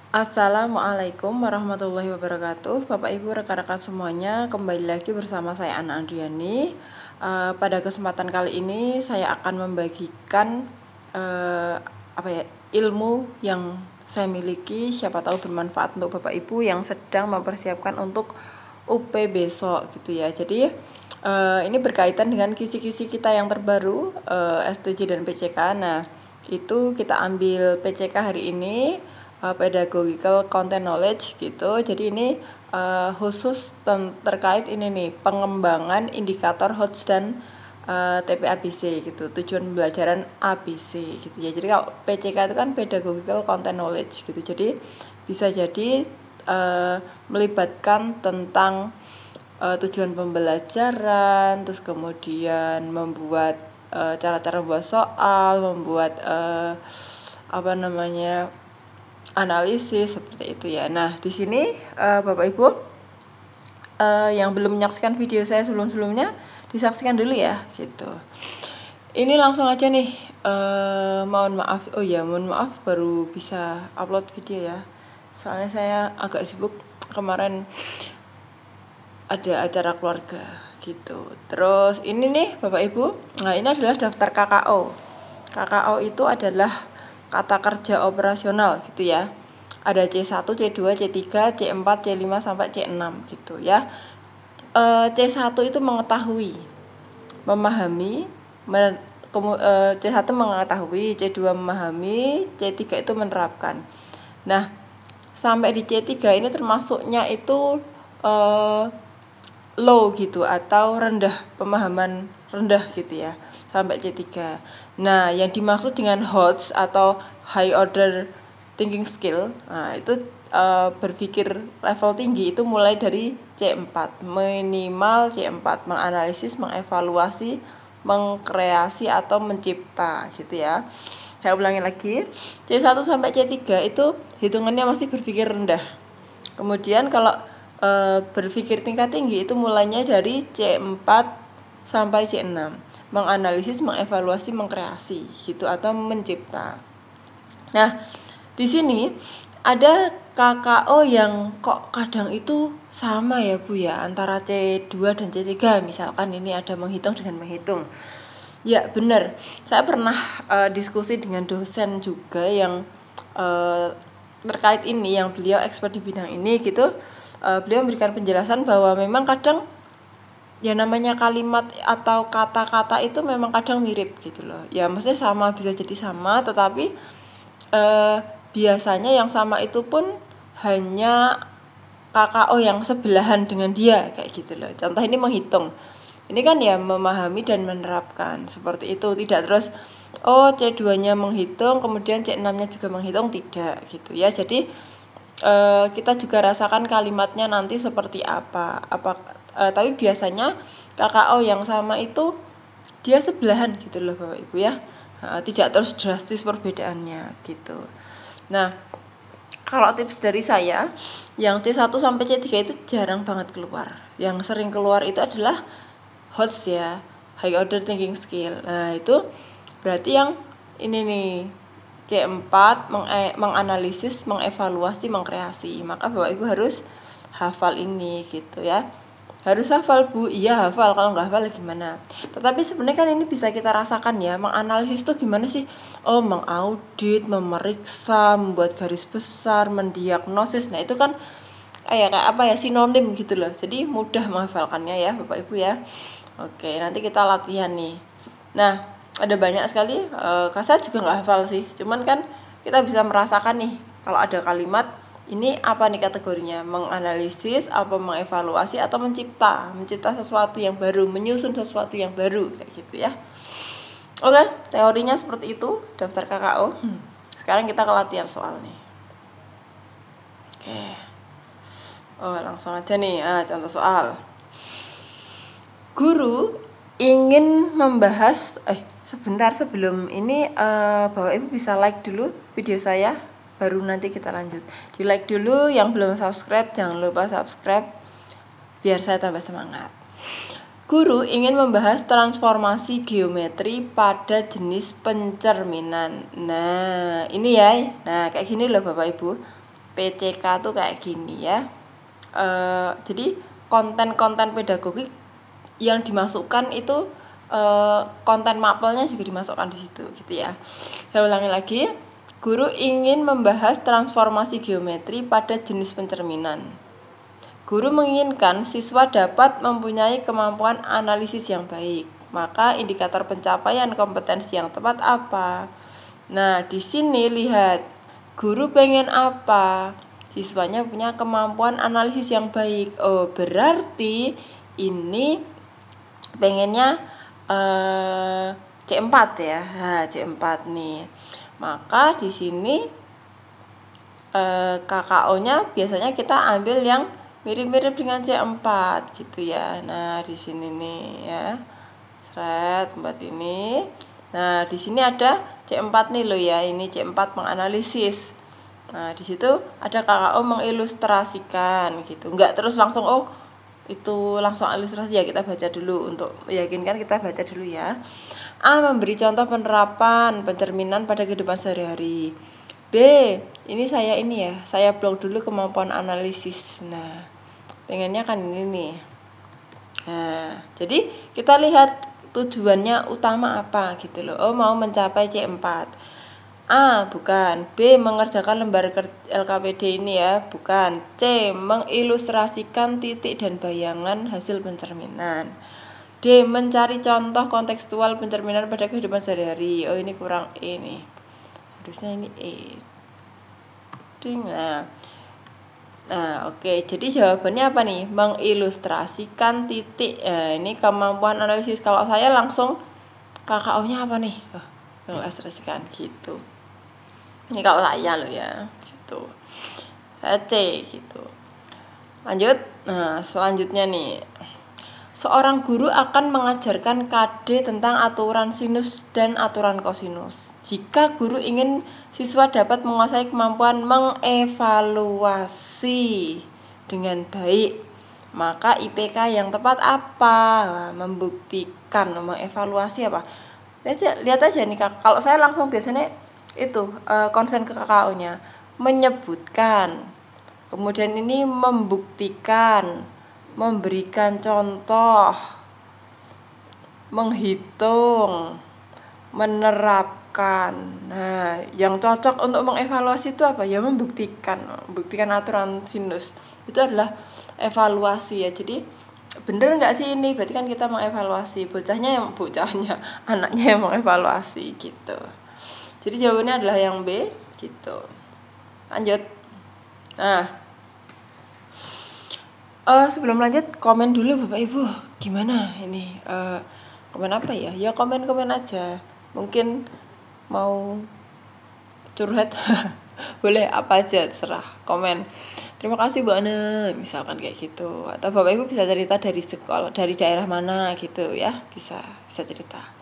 Assalamualaikum warahmatullahi wabarakatuh. Bapak Ibu rekan-rekan semuanya, kembali lagi bersama saya Ana Andriani. Pada kesempatan kali ini saya akan membagikan ilmu yang saya miliki, siapa tahu bermanfaat untuk Bapak Ibu yang sedang mempersiapkan untuk UP besok gitu ya. Jadi ini berkaitan dengan kisi-kisi kita yang terbaru, S7 dan PCK. Nah, itu kita ambil PCK hari ini, pedagogical content knowledge gitu. Jadi ini khusus terkait ini nih, pengembangan indikator HOTS dan TPABC gitu, tujuan pembelajaran ABC gitu ya. Jadi kalau PCK itu kan pedagogical content knowledge gitu. Jadi bisa jadi melibatkan tentang tujuan pembelajaran, terus kemudian membuat cara-cara membuat soal, membuat analisis seperti itu ya. Nah, di sini Bapak Ibu yang belum menyaksikan video saya sebelum-sebelumnya disaksikan dulu ya gitu. Ini langsung aja nih, mohon maaf baru bisa upload video ya, soalnya saya agak sibuk kemarin ada acara keluarga gitu. Terus ini nih Bapak Ibu, nah ini adalah daftar KKO. KKO itu adalah kata kerja operasional gitu ya. Ada C1, C2, C3, C4, C5 sampai C6 gitu ya. C1 itu mengetahui, memahami, C1 mengetahui, C2 memahami, C3 itu menerapkan. Nah, sampai di C3 ini termasuknya itu low gitu atau rendah, pemahaman rendah gitu ya, sampai C3. Nah, yang dimaksud dengan HOTS atau high order thinking skill, nah itu berpikir level tinggi itu mulai dari C4, minimal C4, menganalisis, mengevaluasi, mengkreasi atau mencipta gitu ya. Saya ulangi lagi, C1 sampai C3 itu hitungannya masih berpikir rendah. Kemudian kalau berpikir tingkat tinggi itu mulainya dari C4 sampai C6, menganalisis, mengevaluasi, mengkreasi gitu atau mencipta. Nah, di sini ada KKO yang kok kadang itu sama ya Bu ya, antara C2 dan C3, misalkan ini ada menghitung dengan menghitung. Ya benar, saya pernah diskusi dengan dosen juga yang terkait ini, yang beliau expert di bidang ini gitu. Beliau memberikan penjelasan bahwa memang kadang ya namanya kalimat atau kata-kata itu memang kadang mirip gitu loh. Ya maksudnya sama, bisa jadi sama, tetapi biasanya yang sama itu pun hanya KKO yang sebelahan dengan dia kayak gitu loh. Contoh ini menghitung. Ini kan ya memahami dan menerapkan seperti itu, tidak terus C2-nya menghitung kemudian C6-nya juga menghitung, tidak gitu ya. Jadi kita juga rasakan kalimatnya nanti seperti apa. Tapi biasanya KKO yang sama itu dia sebelahan gitu loh Bapak Ibu ya. Tidak terus drastis perbedaannya gitu. Nah, kalau tips dari saya, yang C1 sampai C3 itu jarang banget keluar. Yang sering keluar itu adalah HOTS ya, high order thinking skill. Nah, itu berarti yang ini nih, C4 menganalisis, mengevaluasi, mengkreasi. Maka Bapak Ibu harus hafal ini gitu ya. Harus hafal Bu, iya hafal, kalau nggak hafal gimana. Tetapi sebenarnya kan ini bisa kita rasakan ya, menganalisis itu gimana sih? Mengaudit, memeriksa, membuat garis besar, mendiagnosis. Nah itu kan kayak apa ya, sinonim gitu loh. Jadi mudah menghafalkannya ya Bapak Ibu ya. Oke, nanti kita latihan nih. Nah, ada banyak sekali, saya juga nggak hafal sih. Cuman kan kita bisa merasakan nih, kalau ada kalimat ini apa nih kategorinya, menganalisis, apa mengevaluasi, atau mencipta sesuatu yang baru, menyusun sesuatu yang baru kayak gitu ya. Oke, teorinya seperti itu, daftar KKO. Sekarang kita ke latihan soal nih. Oke. Langsung aja nih, contoh soal. Guru ingin membahas, sebentar sebelum ini Bapak Ibu bisa like dulu video saya, baru nanti kita lanjut. Di like dulu, yang belum subscribe jangan lupa subscribe biar saya tambah semangat. Guru ingin membahas transformasi geometri pada jenis pencerminan. Nah, ini ya. Nah, kayak gini loh Bapak Ibu. PCK tuh kayak gini ya. Jadi konten-konten pedagogik yang dimasukkan itu konten mapelnya juga dimasukkan di situ gitu ya. Saya ulangi lagi. Guru ingin membahas transformasi geometri pada jenis pencerminan. Guru menginginkan siswa dapat mempunyai kemampuan analisis yang baik. Maka indikator pencapaian kompetensi yang tepat apa? Nah, di sini lihat, guru pengen apa? Siswanya punya kemampuan analisis yang baik. Oh, berarti ini pengennya C4 ya. Nah, C4 nih. Maka di sini KKO-nya biasanya kita ambil yang mirip-mirip dengan C4 gitu ya. Nah, di sini nih ya. Seret tempat ini. Nah, di sini ada C4 nih loh ya. Ini C4 menganalisis. Nah, di situ ada KKO mengilustrasikan gitu. Enggak terus langsung itu langsung ilustrasi ya, kita baca dulu untuk meyakinkan, kita baca dulu ya. A. Memberi contoh penerapan pencerminan pada kehidupan sehari-hari. B. Ini saya blok dulu kemampuan analisis. Nah, pengennya kan ini nih. Nah, jadi kita lihat tujuannya utama apa gitu loh. Oh, mau mencapai C4. A. Bukan. B. Mengerjakan lembar LKPD ini ya. Bukan. C. Mengilustrasikan titik dan bayangan hasil pencerminan. D. Mencari contoh kontekstual pencerminan pada kehidupan sehari-hari. Oh, ini kurang E nih. Harusnya ini E. Nah, oke. Jadi jawabannya apa nih? Mengilustrasikan titik. Nah, ini kemampuan analisis. Kalau saya langsung KKO-nya apa nih? Mengilustrasikan gitu. Ini kalau saya loh ya, gitu. Saya C gitu. Lanjut. Nah, selanjutnya nih. Seorang guru akan mengajarkan KD tentang aturan sinus dan aturan kosinus. Jika guru ingin siswa dapat menguasai kemampuan mengevaluasi dengan baik, maka IPK yang tepat apa? Membuktikan, mengevaluasi apa? Lihat aja nih, kalau saya langsung biasanya itu konsen ke KKO-nya, menyebutkan, kemudian ini membuktikan, memberikan contoh, menghitung, menerapkan. Nah, yang cocok untuk mengevaluasi itu apa? Ya membuktikan aturan sinus. Itu adalah evaluasi ya. Jadi bener nggak sih ini? Berarti kan kita mengevaluasi. Anaknya yang mengevaluasi gitu. Jadi jawabannya adalah yang B gitu. Lanjut. Nah, sebelum lanjut, komen dulu Bapak Ibu, gimana ini? Komen apa ya? Ya komen-komen aja. Mungkin mau curhat, boleh apa aja, terserah. Komen. Terima kasih Bu Ane, misalkan kayak gitu. Atau Bapak Ibu bisa cerita dari sekolah, dari daerah mana gitu ya, bisa cerita.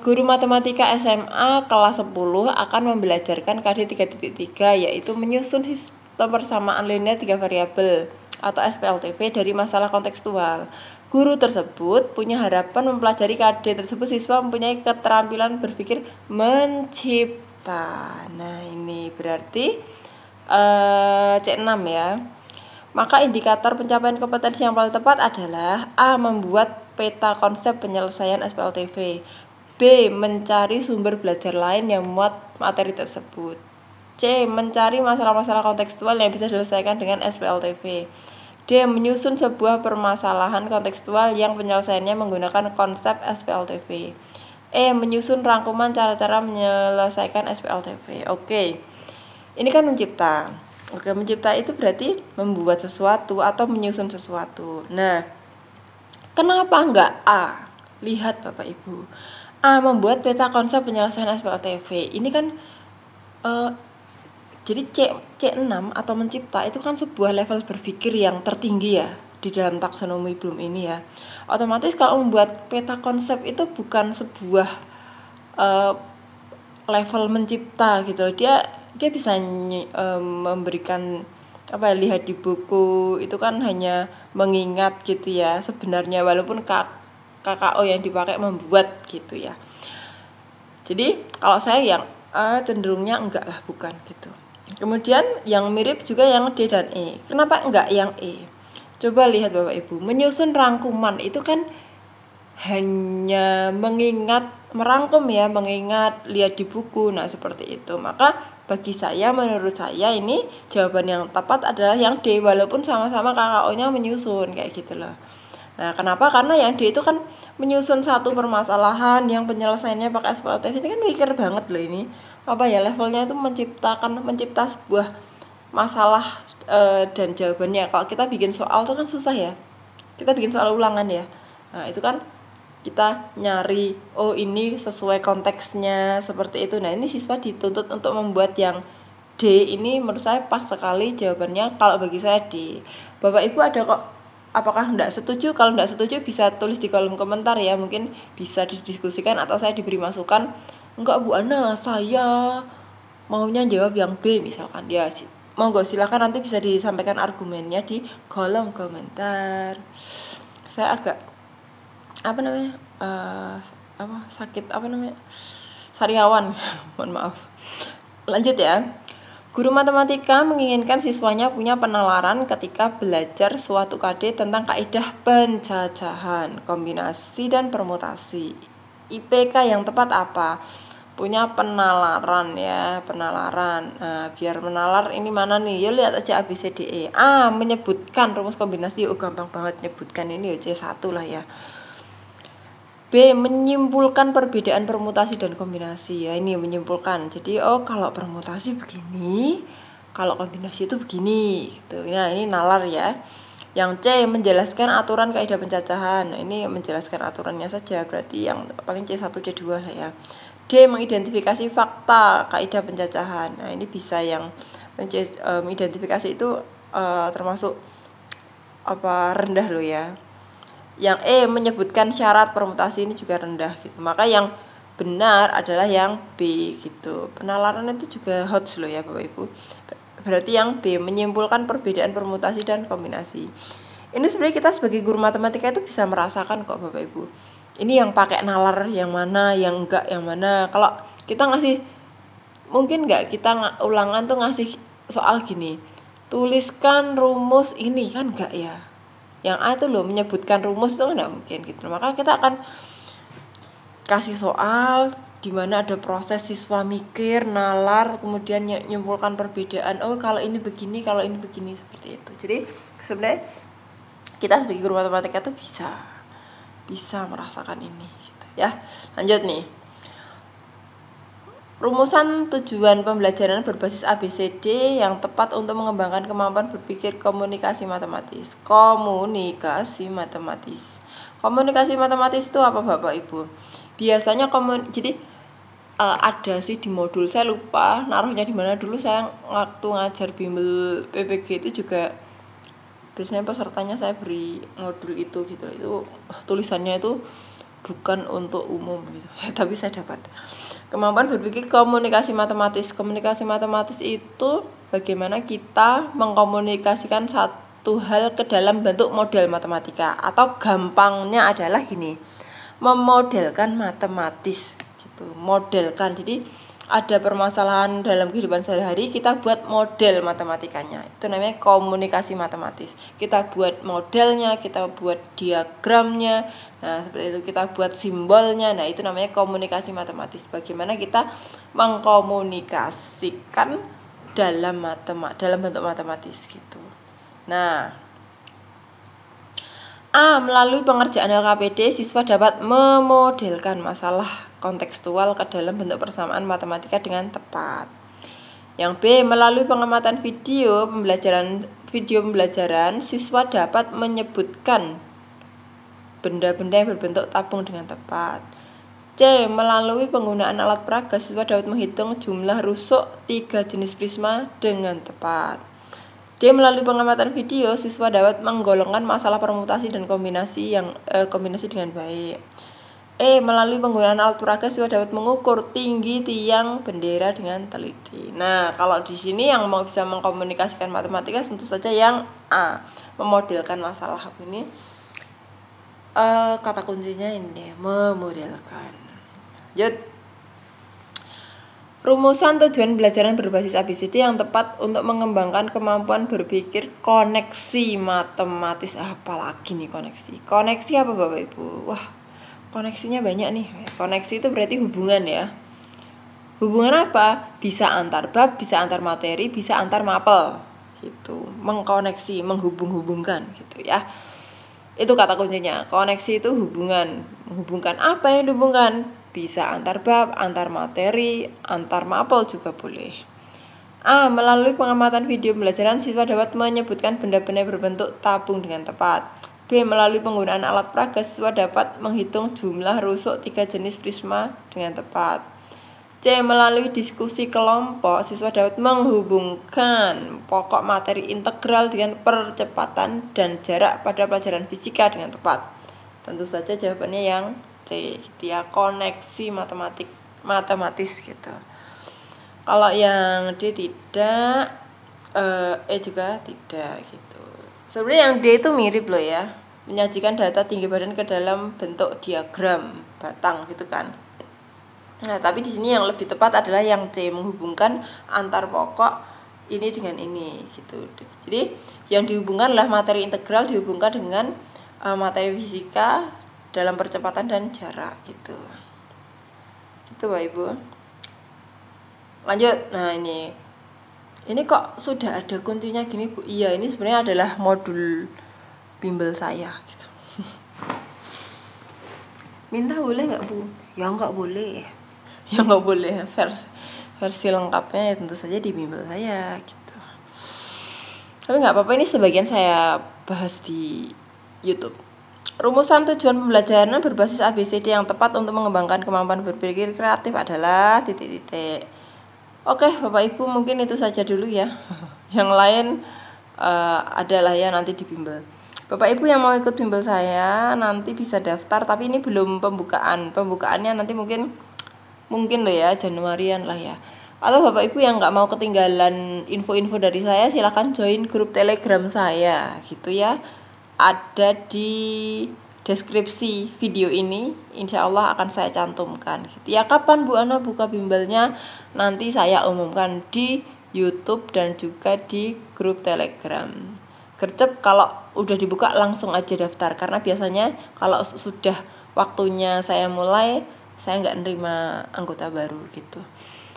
Guru matematika SMA kelas 10 akan membelajarkan KD 3.3, yaitu menyusun sistem persamaan linear 3 variabel atau SPLTV dari masalah kontekstual. Guru tersebut punya harapan mempelajari KD tersebut siswa mempunyai keterampilan berpikir mencipta. Nah, ini berarti C6 ya. Maka indikator pencapaian kompetensi yang paling tepat adalah A. Membuat peta konsep penyelesaian SPLTV. B. Mencari sumber belajar lain yang memuat materi tersebut. C. Mencari masalah-masalah kontekstual yang bisa diselesaikan dengan SPLTV. D. Menyusun sebuah permasalahan kontekstual yang penyelesaiannya menggunakan konsep SPLTV. E. Menyusun rangkuman cara-cara menyelesaikan SPLTV. Oke. Ini kan mencipta. Oke, mencipta itu berarti membuat sesuatu atau menyusun sesuatu. Nah, kenapa enggak A? Lihat Bapak Ibu. A. Membuat peta konsep penyelesaian SPLTV. Ini kan jadi C6 atau mencipta itu kan sebuah level berpikir yang tertinggi ya di dalam taksonomi Bloom ini ya. Otomatis kalau membuat peta konsep itu bukan sebuah level mencipta gitu. Dia bisa memberikan lihat di buku itu kan hanya mengingat gitu ya sebenarnya, walaupun KKO yang dipakai membuat gitu ya. Jadi kalau saya yang cenderungnya enggak lah, bukan gitu. Kemudian yang mirip juga yang D dan E. Kenapa enggak yang E? Coba lihat Bapak Ibu, menyusun rangkuman itu kan hanya merangkum ya, mengingat, lihat di buku. Nah, seperti itu. Maka bagi saya, menurut saya ini jawaban yang tepat adalah yang D, walaupun sama-sama KKO-nya menyusun kayak gitu loh. Nah, kenapa? Karena yang D itu kan menyusun satu permasalahan yang penyelesaiannya pakai SPOTF, ini kan mikir banget loh ini. Apa ya, levelnya itu mencipta sebuah masalah dan jawabannya. Kalau kita bikin soal itu kan susah ya. Kita bikin soal ulangan ya. Nah, itu kan kita nyari, oh ini sesuai konteksnya seperti itu. Nah, ini siswa dituntut untuk membuat yang D ini menurut saya pas sekali jawabannya kalau bagi saya D. Bapak Ibu ada kok, apakah enggak setuju? Kalau enggak setuju bisa tulis di kolom komentar ya, mungkin bisa didiskusikan atau saya diberi masukan. Enggak Bu Ana, saya maunya jawab yang B misalkan. Ya monggo silahkan, nanti bisa disampaikan argumennya di kolom komentar. Saya agak sariawan mohon maaf. Lanjut ya. Guru matematika menginginkan siswanya punya penalaran ketika belajar suatu KD tentang kaidah penjajahan, kombinasi dan permutasi. IPK yang tepat apa? Punya penalaran ya, penalaran. Nah, biar menalar ini mana nih? Ya lihat aja ABCDE. A, menyebutkan rumus kombinasi. Oh, gampang banget menyebutkan ini C1 lah ya. B, menyimpulkan perbedaan permutasi dan kombinasi. Ya, ini menyimpulkan. Jadi, oh kalau permutasi begini, kalau kombinasi itu begini gitu. Nah, ini nalar ya. Yang C, menjelaskan aturan kaidah pencacahan. Nah, ini menjelaskan aturannya saja, berarti yang paling C1 C2 lah ya. D, mengidentifikasi fakta kaidah pencacahan. Nah, ini bisa yang mengidentifikasi itu termasuk rendah loh ya. Yang E, menyebutkan syarat permutasi, ini juga rendah gitu. Maka yang benar adalah yang B gitu. Penalaran itu juga HOTS loh ya Bapak Ibu. Berarti yang B, menyimpulkan perbedaan permutasi dan kombinasi. Ini sebenarnya kita sebagai guru matematika itu bisa merasakan kok Bapak Ibu. Ini yang pakai nalar yang mana, yang enggak yang mana. Kalau kita ngasih, mungkin enggak kita ulangan tuh ngasih soal gini, tuliskan rumus ini, kan enggak ya. Yang A itu loh menyebutkan rumus itu enggak mungkin gitu. Maka kita akan kasih soal di mana ada proses siswa mikir, nalar, kemudian nyimpulkan perbedaan. Oh, kalau ini begini, kalau ini begini, seperti itu. Jadi sebenarnya kita sebagai guru matematika itu bisa merasakan ini gitu ya. Lanjut nih. Rumusan tujuan pembelajaran berbasis ABCD yang tepat untuk mengembangkan kemampuan berpikir komunikasi matematis. Komunikasi matematis itu apa Bapak Ibu? Biasanya jadi ada sih di modul, saya lupa naruhnya di mana. Dulu saya waktu ngajar bimbel PPG itu juga biasanya pesertanya saya beri modul itu gitu. Itu tulisannya itu bukan untuk umum gitu. Tapi saya dapat. Kemampuan berpikir komunikasi matematis. Komunikasi matematis itu bagaimana kita mengkomunikasikan satu hal ke dalam bentuk model matematika, atau gampangnya adalah gini, memodelkan matematis gitu. Modelkan. Jadi ada permasalahan dalam kehidupan sehari-hari, kita buat model matematikanya. Itu namanya komunikasi matematis. Kita buat modelnya, kita buat diagramnya. Nah, seperti itu, kita buat simbolnya. Nah, itu namanya komunikasi matematis. Bagaimana kita mengkomunikasikan dalam bentuk matematis gitu. Nah, A, melalui pengerjaan LKPD, siswa dapat memodelkan masalah kontekstual ke dalam bentuk persamaan matematika dengan tepat. Yang B, melalui pengamatan video pembelajaran, siswa dapat menyebutkan benda-benda yang berbentuk tabung dengan tepat. C, melalui penggunaan alat peraga, siswa dapat menghitung jumlah rusuk 3 jenis prisma dengan tepat. D, melalui pengamatan video, siswa dapat menggolongkan masalah permutasi dan kombinasi dengan baik. E, melalui penggunaan alat peraga, siswa dapat mengukur tinggi tiang bendera dengan teliti. Nah, kalau di sini yang mau bisa mengkomunikasikan matematika tentu saja yang A, memodelkan masalah. Ini kata kuncinya ini, memodelkan. Lanjut. Rumusan tujuan pembelajaran berbasis ABCD yang tepat untuk mengembangkan kemampuan berpikir koneksi matematis. Apalagi nih koneksi? Koneksi apa Bapak Ibu? Wah, koneksinya banyak nih. Koneksi itu berarti hubungan ya. Hubungan apa? Bisa antar bab, bisa antar materi, bisa antar mapel. Gitu. Mengkoneksi, menghubung-hubungkan gitu ya. Itu kata kuncinya. Koneksi itu hubungan. Menghubungkan apa yang dihubungkan? Bisa antar bab, antar materi, antar mapel juga boleh. A. Melalui pengamatan video pembelajaran, siswa dapat menyebutkan benda-benda berbentuk tabung dengan tepat. B. Melalui penggunaan alat peraga, siswa dapat menghitung jumlah rusuk 3 jenis prisma dengan tepat. C. Melalui diskusi kelompok, siswa dapat menghubungkan pokok materi integral dengan percepatan dan jarak pada pelajaran fisika dengan tepat. Tentu saja jawabannya yang C, gitu ya, koneksi matematis gitu. Kalau yang D tidak, E juga tidak gitu. Sebenarnya yang D itu mirip loh ya, menyajikan data tinggi badan ke dalam bentuk diagram batang gitu kan. Nah, tapi di sini yang lebih tepat adalah yang C, menghubungkan antar pokok ini dengan ini gitu. Jadi yang dihubungkan adalah materi integral dihubungkan dengan materi fisika dalam percepatan dan jarak gitu. Itu Bapak Ibu. Lanjut. Nah, ini kok sudah ada kuncinya gini Bu? Iya, ini sebenarnya adalah modul bimbel saya gitu. Minta boleh nggak Bu? Ya nggak boleh. Ya nggak boleh. Versi lengkapnya ya tentu saja di bimbel saya gitu. Tapi nggak apa-apa, ini sebagian saya bahas di YouTube. Rumusan tujuan pembelajaran berbasis ABCD yang tepat untuk mengembangkan kemampuan berpikir kreatif adalah titik-titik. Oke, Bapak Ibu, mungkin itu saja dulu ya. Yang lain adalah ya nanti di bimbel. Bapak Ibu yang mau ikut bimbel saya nanti bisa daftar, tapi ini belum pembukaan. Pembukaannya nanti mungkin loh ya, Januarian lah ya. Kalau Bapak Ibu yang nggak mau ketinggalan info-info dari saya, silahkan join grup Telegram saya gitu ya. Ada di deskripsi video ini, insya Allah akan saya cantumkan gitu ya. Kapan Bu Ana buka bimbelnya? Nanti saya umumkan di YouTube dan juga di grup Telegram. Gercep kalau udah dibuka langsung aja daftar, karena biasanya kalau sudah waktunya saya mulai, saya nggak nerima anggota baru gitu.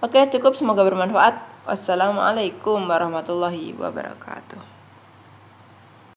Oke, cukup, semoga bermanfaat. Wassalamualaikum warahmatullahi wabarakatuh.